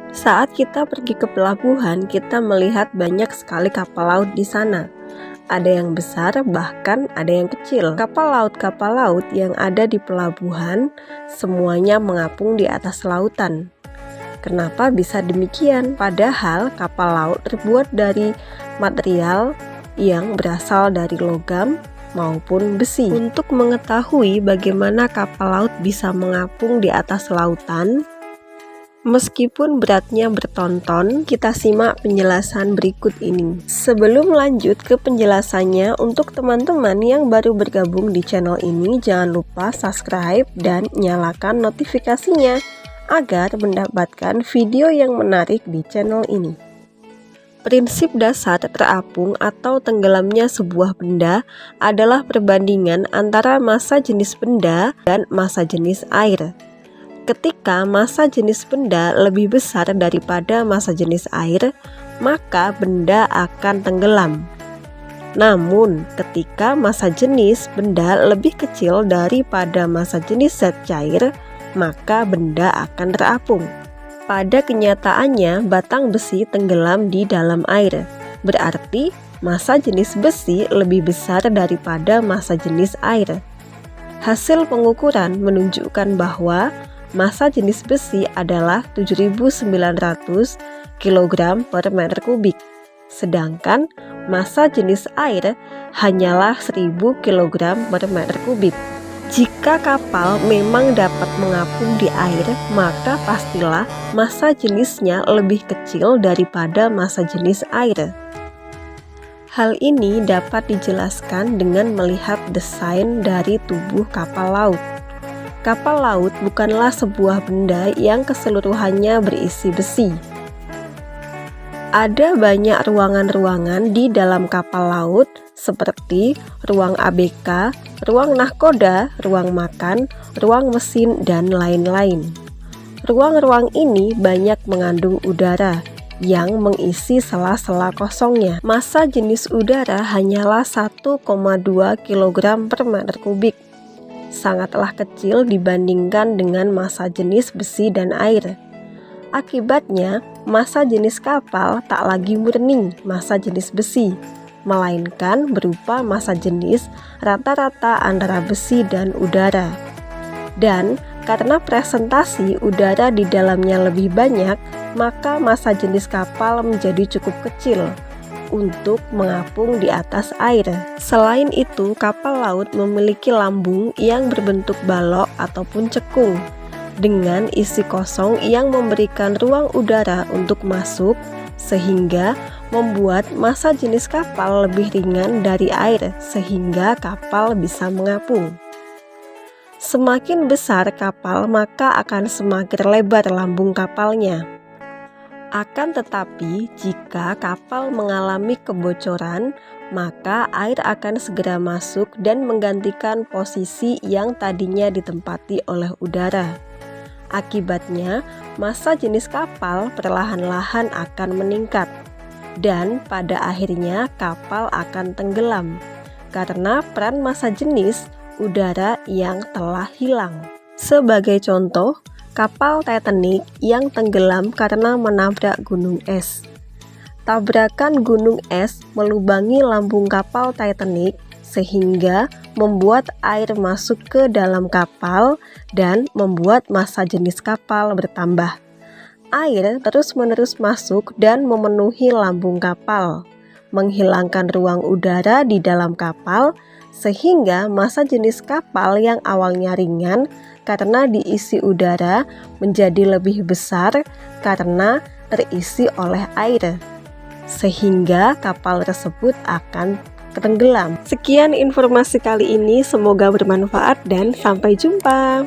Saat kita pergi ke pelabuhan, kita melihat banyak sekali kapal laut di sana. Ada yang besar, bahkan ada yang kecil. Kapal laut yang ada di pelabuhan semuanya mengapung di atas lautan. Kenapa bisa demikian? Padahal kapal laut terbuat dari material yang berasal dari logam maupun besi. Untuk mengetahui bagaimana kapal laut bisa mengapung di atas lautan, meskipun beratnya bertonton, kita simak penjelasan berikut ini. Sebelum lanjut ke penjelasannya, untuk teman-teman yang baru bergabung di channel ini, jangan lupa subscribe dan nyalakan notifikasinya agar mendapatkan video yang menarik di channel ini. Prinsip dasar terapung atau tenggelamnya sebuah benda adalah perbandingan antara massa jenis benda dan massa jenis air. Ketika massa jenis benda lebih besar daripada massa jenis air, maka benda akan tenggelam. Namun, ketika massa jenis benda lebih kecil daripada massa jenis zat cair, maka benda akan terapung. Pada kenyataannya, batang besi tenggelam di dalam air. Berarti, massa jenis besi lebih besar daripada massa jenis air. Hasil pengukuran menunjukkan bahwa massa jenis besi adalah 7.900 kg per meter kubik, sedangkan massa jenis air hanyalah 1.000 kg per meter kubik. Jika kapal memang dapat mengapung di air, maka pastilah massa jenisnya lebih kecil daripada massa jenis air. Hal ini dapat dijelaskan dengan melihat desain dari tubuh kapal laut. Kapal laut bukanlah sebuah benda yang keseluruhannya berisi besi. Ada banyak ruangan-ruangan di dalam kapal laut seperti ruang ABK, ruang nahkoda, ruang makan, ruang mesin, dan lain-lain. Ruang-ruang ini banyak mengandung udara yang mengisi sela-sela kosongnya. Massa jenis udara hanyalah 1,2 kg per meter kubik. Sangatlah kecil dibandingkan dengan massa jenis besi dan air. Akibatnya, massa jenis kapal tak lagi murni massa jenis besi, melainkan berupa massa jenis rata-rata antara besi dan udara. Dan karena presentasi udara di dalamnya lebih banyak, maka massa jenis kapal menjadi cukup kecil untuk mengapung di atas air. Selain itu, kapal laut memiliki lambung yang berbentuk balok ataupun cekung dengan isi kosong yang memberikan ruang udara untuk masuk, sehingga membuat massa jenis kapal lebih ringan dari air sehingga kapal bisa mengapung. Semakin besar kapal, maka akan semakin lebar lambung kapalnya. Akan tetapi, jika kapal mengalami kebocoran, maka air akan segera masuk dan menggantikan posisi yang tadinya ditempati oleh udara. Akibatnya, massa jenis kapal perlahan-lahan akan meningkat, dan pada akhirnya kapal akan tenggelam karena peran massa jenis udara yang telah hilang. Sebagai contoh, kapal Titanic yang tenggelam karena menabrak gunung es. Tabrakan gunung es melubangi lambung kapal Titanic sehingga membuat air masuk ke dalam kapal dan membuat massa jenis kapal bertambah. Air terus-menerus masuk dan memenuhi lambung kapal, menghilangkan ruang udara di dalam kapal, sehingga massa jenis kapal yang awalnya ringan karena diisi udara menjadi lebih besar karena terisi oleh air, sehingga kapal tersebut akan tenggelam. Sekian informasi kali ini, semoga bermanfaat dan sampai jumpa.